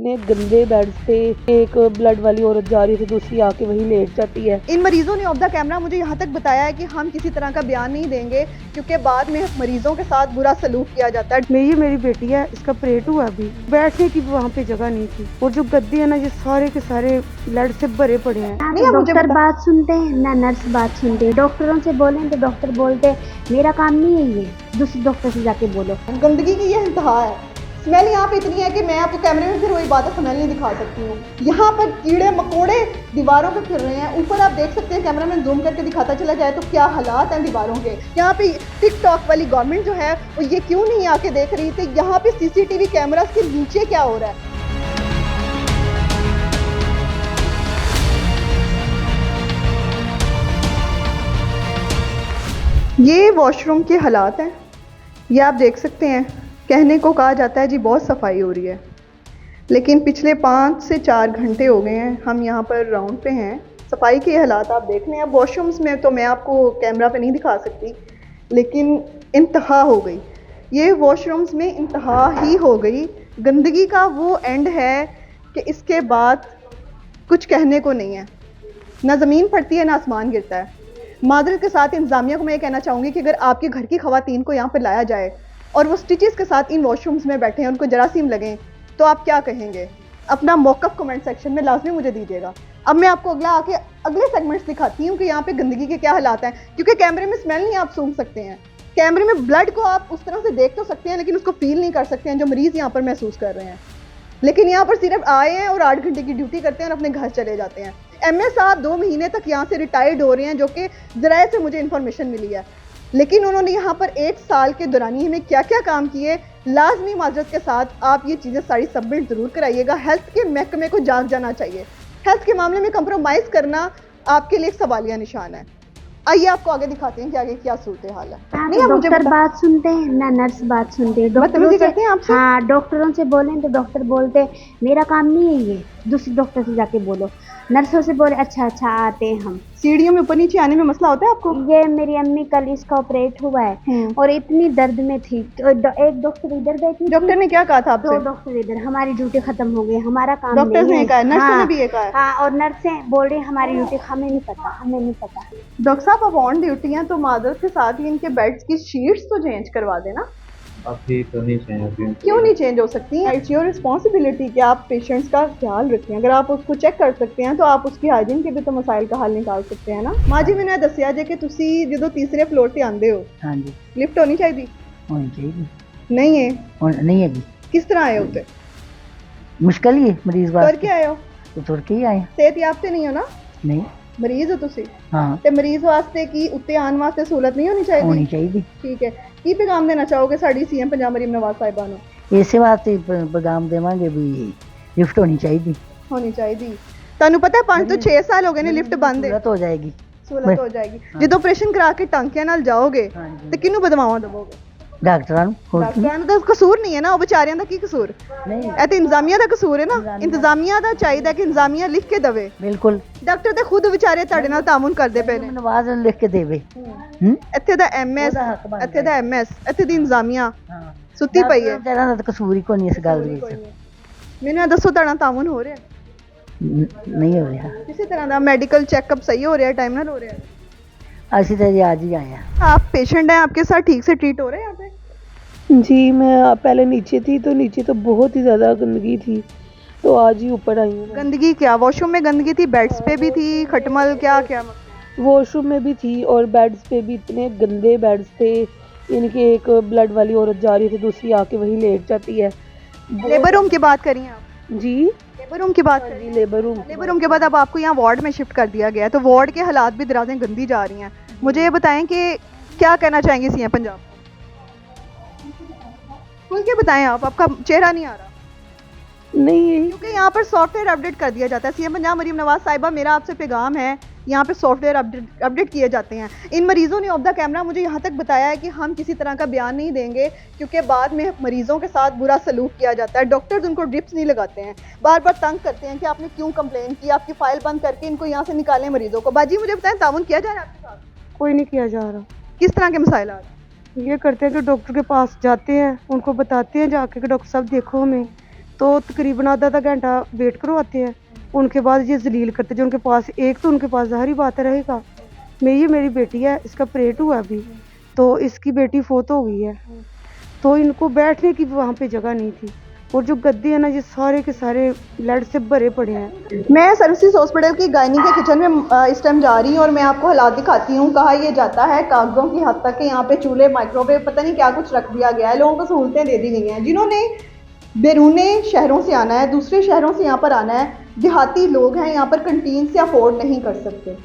इतने गंदे बेड्स थे। एक ब्लड वाली औरत जा रही थी, दूसरी आके वहीं लेट जाती है। इन मरीजों ने ऑफ द कैमरा मुझे यहाँ तक बताया है कि हम किसी तरह का बयान नहीं देंगे क्योंकि बाद में मरीजों के साथ बुरा सलूक किया जाता है। ये मेरी बेटी है, इसका ऑपरेट हुआ अभी, बैठने की वहाँ पे जगह नहीं थी और जो गद्दे है ना ये सारे के सारे ब्लड से भरे पड़े हैं। ना डॉक्टर बात सुनते हैं ना नर्स बात सुनते हैं। डॉक्टरों से बोलें तो डॉक्टर बोलते हैं मेरा काम नहीं है, ये दूसरे डॉक्टर से जाके बोलो। गंदगी की ये इंतहा है। स्मेल यहाँ पे इतनी है कि मैं आपको कैमरे में फिर वही बात स्मेल नहीं दिखा सकती हूँ। यहाँ पर कीड़े मकोड़े दीवारों पे फिर रहे हैं। ऊपर आप देख सकते हैं, कैमरा में जूम करके दिखाता चला जाए तो क्या हालात हैं दीवारों के। यहाँ पे टिकटॉक वाली गवर्नमेंट जो है वो ये क्यों नहीं आके देख रही थी यहाँ पे सीसीटीवी कैमरास के नीचे क्या हो रहा है। ये वॉशरूम के हालात हैं, ये आप देख सकते हैं। कहने को कहा जाता है जी बहुत सफाई हो रही है, लेकिन पिछले 5 से 4 घंटे हो गए हैं हम यहाँ पर राउंड पे हैं। सफाई के हालात आप देख लें। अब वॉशरूम्स में तो मैं आपको कैमरा पे नहीं दिखा सकती, लेकिन इंतहा हो गई। ये वॉशरूम्स में इंतहा ही हो गई। गंदगी का वो एंड है कि इसके बाद कुछ कहने को नहीं है। ना ज़मीन फटती है ना आसमान गिरता है। मादरत के साथ इंतजामिया को मैं ये कहना चाहूँगी कि अगर आपके घर की खवातीन को यहाँ पर लाया जाए और वो स्टिचेस के साथ इन वॉशरूम्स में बैठे हैं, उनको जरासीम लगें, तो आप क्या कहेंगे? अपना मौक़िफ़ कमेंट सेक्शन में लाजमी मुझे दीजिएगा। अब मैं आपको अगले सेगमेंट्स दिखाती हूँ कि यहाँ पे गंदगी के क्या हालात हैं, क्योंकि कैमरे में स्मेल नहीं आप सूंघ सकते हैं। कैमरे में ब्लड को आप उस तरह से देख तो सकते हैं, लेकिन उसको फील नहीं कर सकते हैं जो मरीज़ यहाँ पर महसूस कर रहे हैं। लेकिन यहाँ पर सिर्फ आए हैं और 8 घंटे की ड्यूटी करते हैं और अपने घर चले जाते हैं। MS साहब 2 महीने तक यहाँ से रिटायर्ड हो रहे हैं, जो कि ज़राए से मुझे इन्फॉर्मेशन मिली है। लेकिन उन्होंने यहाँ पर 1 साल के दौरानिए में क्या क्या काम किए, लाजमी माजरत के साथ आप ये चीज़ें सारी सबमिट ज़रूर कराइएगा। हेल्थ के महकमे को जाग जाना चाहिए। हेल्थ के मामले में कंप्रोमाइज़ करना आपके लिए एक सवालिया निशान है। आइए आपको आगे दिखाते हैं कि आगे क्या सूरत हाल है। नहीं, डॉक्टर बात सुनते हैं ना नर्स बात सुनते हैं। डॉक्टरों से करते हैं आपसे। हाँ, डॉक्टरों से बोलें तो डॉक्टर बोलते हैं मेरा काम नहीं है, ये दूसरे डॉक्टर से जाके बोलो। नर्सों से बोले अच्छा आते हैं हम। सीढ़ियों में ऊपर नीचे आने में मसला होता है आपको? ये मेरी अम्मी कल इसका ऑपरेट हुआ है और इतनी दर्द में थी। तो एक डॉक्टर इधर बैठी। डॉक्टर ने क्या कहा था आपसे? 2 डॉक्टर इधर। हमारी ड्यूटी खत्म हो गई, हमारा काम डॉक्टर ने कहा, नर्सों ने भी ये कहा। हाँ, और नर्सें बोल रही हमारी ड्यूटी हमें नहीं पता। डॉक्टर साहब अब ऑन ड्यूटी हैं तो मादरत के साथ ही इनके बेड्स की शीट्स तो चेंज करवा देना। अभी तो नहीं चेंज। क्यों नहीं चेंज हो सकती हैं? इट्स योर रिस्पॉन्सिबिलिटी कि आप पेशेंट्स का ख्याल रखें। अगर आप उसको चेक कर सकते हैं तो आप उसकी हाइजीन के भी तो मसाइल का हल निकाल सकते हैं ना। माँ जी मैंने दसिया जे कि तुसी जो तीसरे फ्लोर से आंदे हो, हाँ जी, लिफ्ट होनी चाहिए? होनी चाहिए। नहीं है? नहीं है जी। किस तरह आए होते? मुश्किल ही है मरीज कर वास्ते। के आए हो? तो तुर के ही आए। सेहत याफ्ते नहीं हो ना? नहीं। मरीज हो तुसी? हाँ। ते मरीज वास्ते की उत्ते आने वास्ते सहूलत नहीं होनी चाहिए? ठीक है। की पैगाम देना चाहोगे साड़ी CM पंजाब मरीम नवाज साहिबा नूं? इसे वास्ते पैगाम देवांगे भी लिफ्ट होनी चाहिए। ਤੁਹਾਨੂੰ पता है 5 तो 6 साल हो गए ने लिफ्ट बंद है। सहूलत हो जाएगी। सहूलत हो जाएगी। जो ऑपरेशन करा के टांकियां नाल जाओगे ते किन्नू बदमावा दवोगे? डॉक्टरां नूं। डॉक्टरां दा कसूर नहीं है ना, वो बेचारियां दा की कसूर? नहीं, ਇਹ ਤੇ ਇੰਤਜ਼ਾਮੀਆ ਦਾ ਕਸੂਰ ਹੈ ਨਾ। ਇੰਤਜ਼ਾਮੀਆ ਦਾ ਚਾਹੀਦਾ ਕਿ ਇੰਤਜ਼ਾਮੀਆ ਲਿਖ ਕੇ ਦਵੇ। बिल्कुल। ਡਾਕਟਰ ਤੇ ਖੁਦ ਵਿਚਾਰੇ ਤੁਹਾਡੇ ਨਾਲ ਤਾਮੁਨ ਕਰਦੇ ਪਏ ਨੇ। नवाज लिख के देवे। ਇੱਥੇ ਦਾ MS, ਇੱਥੇ ਦਾ MS, ਇੱਥੇ ਦੀ ਇੰਤਜ਼ਾਮੀਆ ਸੁੱਤੀ ਪਈ ਹੈ। बेचारा दा कसूर ही कोई नहीं इस गल दे विच। ਮੈਨੂੰ ਇਹ ਦੱਸੋ ਤੁਹਾਡਾ ਤਾਮੁਨ ਹੋ ਰਿਹਾ? नहीं हो रहा। ਕਿਸੇ ਤਰ੍ਹਾਂ ਦਾ ਮੈਡੀਕਲ ਚੈੱਕਅਪ सही हो रहा है, टाइम ਨਾਲ हो रहा है? ਅਸੀਂ तो आज ही आए हैं। आप पेशेंट हैं, आपके साथ ठीक से ट्रीट हो रहे हैं यहाँ पे? जी मैं पहले नीचे थी तो नीचे तो बहुत ही ज़्यादा गंदगी थी, तो आज ही ऊपर आई हूँ। गंदगी क्या? वॉशरूम में गंदगी थी, बेड्स पे भी थी, खटमल क्या? वॉशरूम में भी थी और बेड्स पे भी इतने गंदे बेड्स थे। इनके एक ब्लड वाली औरत जा रही थी, दूसरी आके वहीं लेट जाती है। लेबर रूम की बात करिए आप? जी लेबर रूम की बात करिए। लेबर रूम के बाद अब आपको यहाँ वार्ड में शिफ्ट कर दिया गया है, तो वार्ड के हालात भी दराजें गंदी जा रही हैं। मुझे ये बताएं कि क्या कहना चाहेंगे CM पंजाब? खुल के बताएं आप, आपका चेहरा नहीं आ रहा। नहीं, क्योंकि यहाँ पर सॉफ्टवेयर अपडेट कर दिया जाता है। CM पंजाब मरीम नवाज साहिबा, मेरा आपसे पैगाम है, यहाँ पे सॉफ्टवेयर अपडेट किए जाते हैं। इन मरीजों ने ऑफ द कैमरा मुझे यहाँ तक बताया है कि हम किसी तरह का बयान नहीं देंगे क्योंकि बाद में मरीजों के साथ बुरा सलूक किया जाता है। डॉक्टर्स उनको ड्रिप्स नहीं लगाते हैं, बार बार तंग करते हैं कि आपने क्यों कंप्लेन की, आपकी फाइल बंद करके इनको यहाँ से निकालें मरीजों को। बाजी मुझे बताएं, ताउन किया जा रहा है आपके साथ? कोई नहीं किया जा रहा। किस तरह के मसाइल आ रहे हैं? ये करते हैं कि डॉक्टर के पास जाते हैं, उनको बताते हैं जाके कि डॉक्टर साहब देखो हमें तो तकरीबन आधा आधा घंटा वेट करवाते हैं। उनके बाद ये जलील करते जो उनके पास एक तो उनके पास ज़ाहिर बात है रहेगा। मेरी बेटी है, इसका ऑपरेट हुआ अभी, तो इसकी बेटी फोत हो गई है, तो इनको बैठने की वहाँ पे जगह नहीं थी। और जो गद्दे हैं ना ये सारे के सारे ब्लड से भरे पड़े हैं। मैं सर्विसेज हॉस्पिटल की गायनी के किचन में इस टाइम जा रही हूँ और मैं आपको हालात दिखाती हूँ। कहा यह जाता है कागजों की हद तक कि यहाँ पे चूल्हे, माइक्रोवेव, पता नहीं क्या कुछ रख दिया गया है। लोगों को सहूलतें दे दी गई हैं। जिन्होंने बैरूने शहरों से आना है, दूसरे शहरों से यहाँ पर आना है, देहाती लोग हैं, यहाँ पर कंटीन से अफोर्ड नहीं कर सकते।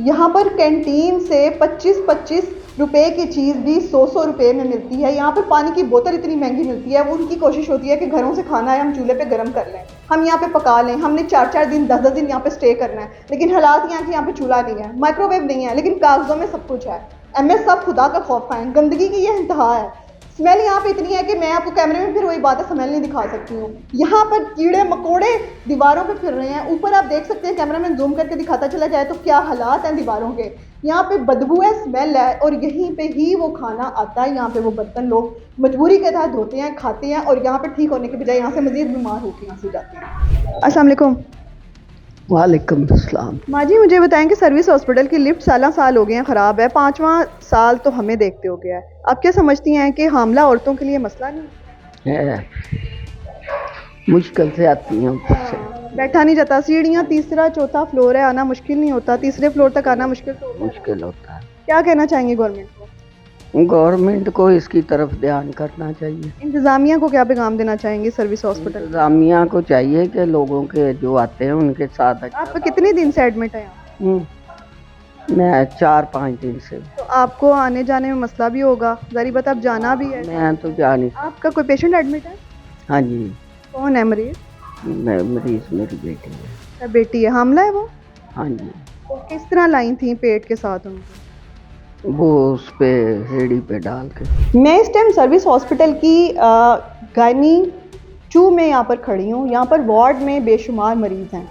यहाँ पर कैंटीन से 25-25 रुपए की चीज़ भी 100-100 रुपए में मिलती है। यहाँ पर पानी की बोतल इतनी महंगी मिलती है। वो उनकी कोशिश होती है कि घरों से खाना है हम चूल्हे पे गर्म कर लें, हम यहाँ पे पका लें, हमने 4-4 दिन 10-10 दिन यहाँ पे स्टे करना है। लेकिन हालात यहाँ के यहाँ पे चूल्हा नहीं है, माइक्रोवेव नहीं है, लेकिन कागजों में सब कुछ है। MS साहब खुदा का खौफ खाएं, गंदगी की ये इंतहा है। स्मेल यहाँ पे इतनी है कि मैं आपको कैमरे में फिर वही बात है स्मेल नहीं दिखा सकती हूँ। यहाँ पर कीड़े मकोड़े दीवारों पे फिर रहे हैं। ऊपर आप देख सकते हैं, कैमरा में जूम करके दिखाता चला जाए तो क्या हालात हैं दीवारों के। यहाँ पे बदबू है, स्मेल है, और यहीं पे ही वो खाना आता है। यहाँ पे वो बर्तन लोग मजबूरी के तहत धोते हैं, खाते हैं, और यहाँ पे ठीक होने के बजाय यहाँ से मजीद बीमार होकर यहाँ से जाते हैं। अस्सलाम वालेकुम। वालेकुम अस्सलाम। माँ जी मुझे बताएं कि सर्विस हॉस्पिटल की लिफ्ट साल हो गए हैं ख़राब है, 5वां साल तो हमें देखते हो गया है। आप क्या समझती हैं कि हामला औरतों के लिए मसला नहीं है? मुश्किल से आती हैं उससे। बैठा नहीं जाता, सीढ़ियाँ 3रा 4था फ्लोर है, आना मुश्किल नहीं होता, 3रे फ्लोर तक आना मुश्किल तो होता है। मुश्किल होता है। क्या कहना चाहेंगे गवर्नमेंट को? गवर्नमेंट को इसकी तरफ ध्यान करना चाहिए। इंतज़ामिया को क्या पैगाम देना चाहेंगे सर्विस हॉस्पिटल? इंतजामिया को चाहिए कि लोगों के जो आते हैं उनके साथ आप कितने दिन से एडमिट हैं? मैं 4-5 दिन से। तो आपको आने जाने में मसला भी होगा, ज़ाहिर बात आप जाना भी है। मैं तो जा नहीं। आपका कोई पेशेंट एडमिट है? हाँ जी, कौन है मरीज? मरीज मेरी बेटी है। अच्छा, बेटी है, हामला है वो? हाँ जी। तो किस तरह लाई थी पेट के साथ उनको? वो उस पे रेडी पे डाल के। मैं इस टाइम सर्विस हॉस्पिटल की गायनी 2 में यहाँ पर खड़ी हूँ। यहाँ पर वार्ड में बेशुमार मरीज़ हैं।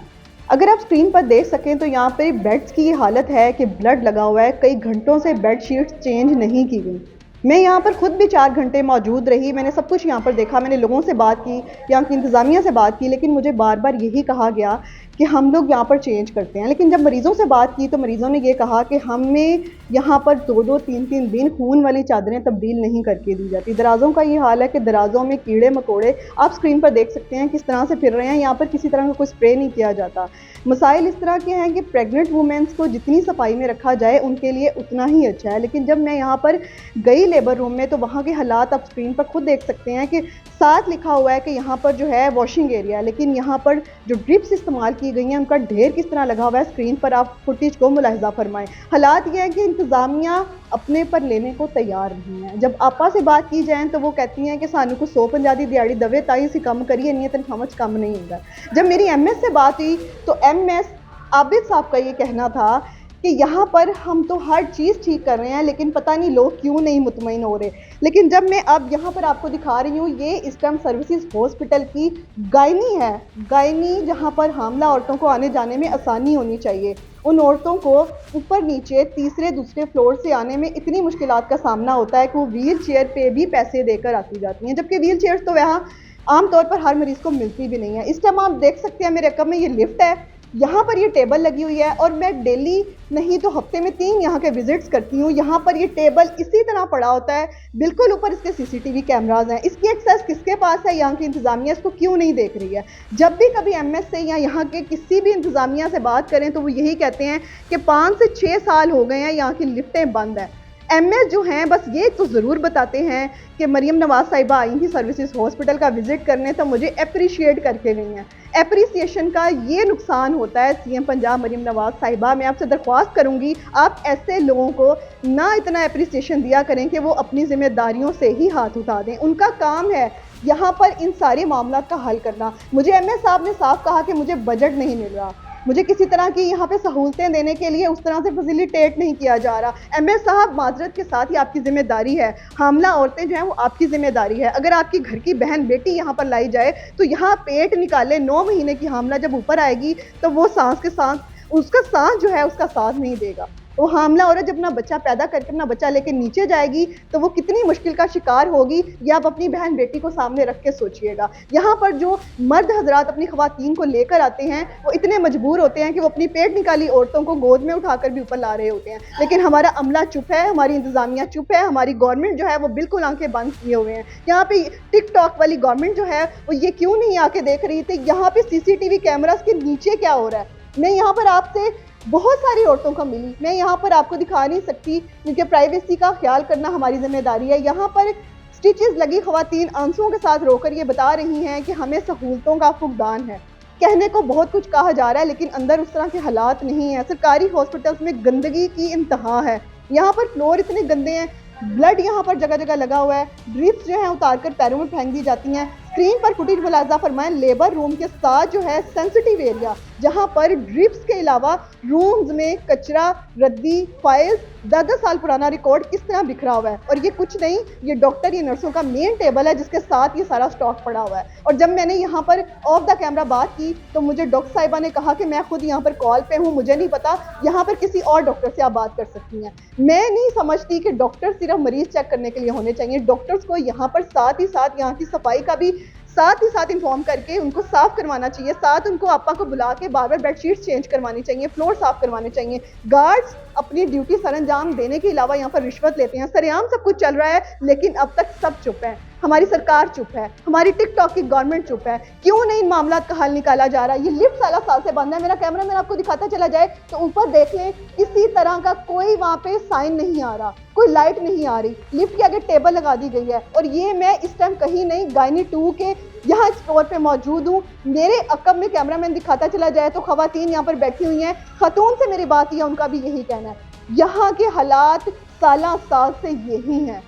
अगर आप स्क्रीन पर देख सकें तो यहाँ पे बेड्स की ये हालत है कि ब्लड लगा हुआ है। कई घंटों से बेड शीट्स चेंज नहीं की गई। मैं यहाँ पर खुद भी 4 घंटे मौजूद रही, मैंने सब कुछ यहाँ पर देखा, मैंने लोगों से बात की, यहाँ की इंतज़ामिया से बात की, लेकिन मुझे बार बार यही कहा गया कि हम लोग यहाँ पर चेंज करते हैं। लेकिन जब मरीज़ों से बात की तो मरीज़ों ने ये कहा कि हमें यहाँ पर 2-2, 3-3 दिन खून वाली चादरें तब्दील नहीं करके दी जाती। दराज़ों का ये हाल है कि दराज़ों में कीड़े मकोड़े आप स्क्रीन पर देख सकते हैं किस तरह से फिर रहे हैं। यहाँ पर किसी तरह का कोई स्प्रे नहीं किया जाता। मसाइल इस तरह के हैं कि प्रेग्नेंट वुमेंस को जितनी सफाई में रखा जाए उनके लिए उतना ही अच्छा है। लेकिन जब मैं यहाँ पर गई लेबर रूम में तो वहाँ के हालात आप स्क्रीन पर खुद देख सकते हैं कि साथ लिखा हुआ है कि यहाँ पर जो है वॉशिंग एरिया, लेकिन यहाँ पर जो ड्रिप्स इस्तेमाल की गई हैं उनका ढेर किस तरह लगा हुआ है। स्क्रीन पर आप फुटेज को मुलाहिजा फरमाएं। हालात ये है कि इंतज़ामिया अपने पर लेने को तैयार नहीं है। जब आपा से बात की जाए तो वो कहती हैं कि सानू को 150 दी दिहाड़ी दवे ताई से कम करिए, नहीं तनख्वाह कम नहीं होगा। जब मेरी MS से बात हुई तो MS आबिद साहब का ये कहना था कि यहाँ पर हम तो हर चीज़ ठीक कर रहे हैं, लेकिन पता नहीं लोग क्यों नहीं मुतमईन हो रहे। लेकिन जब मैं अब यहाँ पर आपको दिखा रही हूँ, ये इस टाइम सर्विसेज हॉस्पिटल की गायनी है। गायनी जहाँ पर हामला औरतों को आने जाने में आसानी होनी चाहिए। उन औरतों को ऊपर नीचे 3रे-2 फ्लोर से आने में इतनी मुश्किलात का सामना होता है कि वो व्हील चेयर पे भी पैसे देकर आती जाती हैं, जबकि व्हील चेयर तो वहाँ आमतौर पर हर मरीज़ को मिलती भी नहीं है। इस टाइम आप देख सकते हैं मेरे रकम में ये लिफ्ट है, यहाँ पर ये टेबल लगी हुई है और मैं डेली नहीं तो हफ्ते में 3 यहाँ के विजिट्स करती हूँ। यहाँ पर ये टेबल इसी तरह पड़ा होता है, बिल्कुल ऊपर इसके CCTV कैमराज हैं। इसकी एक्सेस किसके पास है? यहाँ की इंतज़ामिया इसको क्यों नहीं देख रही है? जब भी कभी MS से या यहाँ के किसी भी इंतज़ामिया से बात करें तो वो यही कहते हैं कि 5 से 6 साल हो गए हैं यहाँ की लिफ्टें बंद हैं। MS जो हैं बस ये तो ज़रूर बताते हैं कि मरियम नवाज़ साहिबा आई थी सर्विसेज हॉस्पिटल का विज़िट करने तो मुझे अप्रिशिएट करके गई हैं। एप्रिसिएशन का ये नुकसान होता है। CM पंजाब मरियम नवाज़ साहिबा, मैं आपसे दरख्वास्त करूंगी आप ऐसे लोगों को ना इतना एप्रिसिएशन दिया करें कि वो अपनी जिम्मेदारियों से ही हाथ उठा दें। उनका काम है यहाँ पर इन सारे मामला का हल करना। मुझे MS साहब ने साफ कहा कि मुझे बजट नहीं मिल रहा, मुझे किसी तरह की यहाँ पे सहूलतें देने के लिए उस तरह से फैसिलिटेट नहीं किया जा रहा। MS साहब माजरत के साथ ही आपकी जिम्मेदारी है, हामला औरतें जो हैं वो आपकी जिम्मेदारी है। अगर आपकी घर की बहन बेटी यहाँ पर लाई जाए तो यहाँ पेट निकाले 9 महीने की हामला जब ऊपर आएगी तो वो सांस के सांस उसका सांस जो है उसका साथ नहीं देगा। वो हामला औरत जब अपना बच्चा पैदा करके अपना बच्चा लेके नीचे जाएगी तो वो कितनी मुश्किल का शिकार होगी, ये आप अपनी बहन बेटी को सामने रख के सोचिएगा। यहाँ पर जो मर्द हजरात अपनी खवातीन को लेकर आते हैं वो इतने मजबूर होते हैं कि वो अपनी पेट निकाली औरतों को गोद में उठाकर भी ऊपर ला रहे होते हैं, लेकिन हमारा अमला चुप है, हमारी इंतजामिया चुप है, हमारी गवर्नमेंट जो है वो बिल्कुल आंखें बंद किए हुए हैं। यहाँ पे टिकटॉक वाली गवर्नमेंट जो है वो ये क्यों नहीं आके देख रही थी यहाँ पे सीसीटीवी कैमरास के नीचे क्या हो रहा है। मैं यहाँ पर आपसे बहुत सारी औरतों को मिली, मैं यहाँ पर आपको दिखा नहीं सकती क्योंकि प्राइवेसी का ख्याल करना हमारी जिम्मेदारी है। यहाँ पर स्टिचेस लगी खवातीन आंसुओं के साथ रोकर ये बता रही हैं कि हमें सहूलतों का फुकदान है। कहने को बहुत कुछ कहा जा रहा है लेकिन अंदर उस तरह के हालात नहीं है। सरकारी हॉस्पिटल्स में गंदगी की इंतहा है, यहाँ पर फ्लोर इतने गंदे हैं, ब्लड यहाँ पर जगह जगह लगा हुआ है, ड्रिप्स जो है उतार कर पैरों में फेंक दी जाती हैं। स्क्रीन पर फुटेज मुलाजा फरमाएं, लेबर रूम के साथ जो है सेंसिटिव एरिया जहाँ पर ड्रिप्स के अलावा रूम्स में कचरा, रद्दी, फाइल्स, 10-10 साल पुराना रिकॉर्ड किस तरह बिखरा हुआ है। और ये कुछ नहीं, ये डॉक्टर या नर्सों का मेन टेबल है जिसके साथ ये सारा स्टॉक पड़ा हुआ है। और जब मैंने यहाँ पर ऑफ द कैमरा बात की तो मुझे डॉक्टर साहिबा ने कहा कि मैं खुद यहाँ पर कॉल पे हूँ, मुझे नहीं पता, यहाँ पर किसी और डॉक्टर से आप बात कर सकती हैं। मैं नहीं समझती कि डॉक्टर सिर्फ मरीज चेक करने के लिए होने चाहिए, डॉक्टर्स को यहाँ पर साथ ही साथ यहाँ की सफाई का भी साथ ही साथ इन्फॉर्म करके उनको साफ करवाना चाहिए, साथ उनको आपा को बुला के बार बार बेडशीट्स चेंज करवानी चाहिए, फ्लोर साफ करवाने चाहिए। गार्ड्स अपनी ड्यूटी सरअंजाम देने के अलावा यहाँ पर रिश्वत लेते हैं। सरेआम सब कुछ चल रहा है लेकिन अब तक सब चुप है, हमारी सरकार चुप है, हमारी टिकटॉक की गवर्नमेंट चुप है। क्यों नहीं इन मामला का हल निकाला जा रहा है। ये लिफ्ट साल से बंद है, मेरा कैमरा मैन आपको दिखाता चला जाए तो ऊपर देख लें, किसी तरह का कोई वहाँ पे साइन नहीं आ रहा, कोई लाइट नहीं आ रही, लिफ्ट के आगे टेबल लगा दी गई है। और ये मैं इस टाइम कहीं नहीं, गायनी 2 के यहाँ फ्लोर पे मौजूद हूँ। मेरे अकब में कैमरामैन दिखाता चला जाए तो खवातीन यहाँ पर बैठी हुई हैं, खातून से मेरी बात है, उनका भी यही कहना है। यहाँ के हालात साल से यही हैं।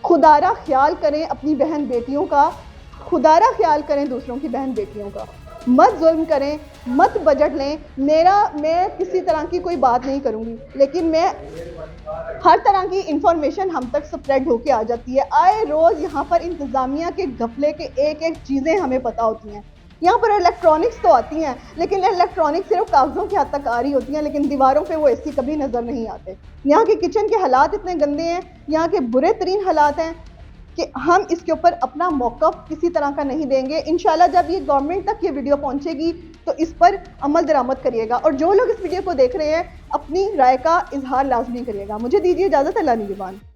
खुदारा ख्याल करें अपनी बहन बेटियों का, खुदारा ख्याल करें दूसरों की बहन बेटियों का, मत जुल्म करें, मत बजट लें। मैं किसी तरह की कोई बात नहीं करूँगी लेकिन मैं हर तरह की इंफॉर्मेशन हम तक स्प्रेड होके आ जाती है। आए रोज़ यहाँ पर इंतज़ामिया के घपले के एक चीज़ें हमें पता होती हैं। यहाँ पर इलेक्ट्रॉनिक्स तो आती हैं लेकिन इलेक्ट्रॉनिक्स सिर्फ कागज़ों की हद तक आ रही होती हैं, लेकिन दीवारों पे वो एसी कभी नज़र नहीं आते। यहाँ के किचन के हालात इतने गंदे हैं, यहाँ के बुरे तरीन हालात हैं कि हम इसके ऊपर अपना मौक़िफ़ किसी तरह का नहीं देंगे। इंशाल्लाह जब ये गवर्नमेंट तक ये वीडियो पहुँचेगी तो इस पर अमल दरामद करिएगा और जो लोग इस वीडियो को देख रहे हैं अपनी राय का इजहार लाजमी करिएगा। मुझे दीजिए इजाज़त, अल्लाह निगहबान।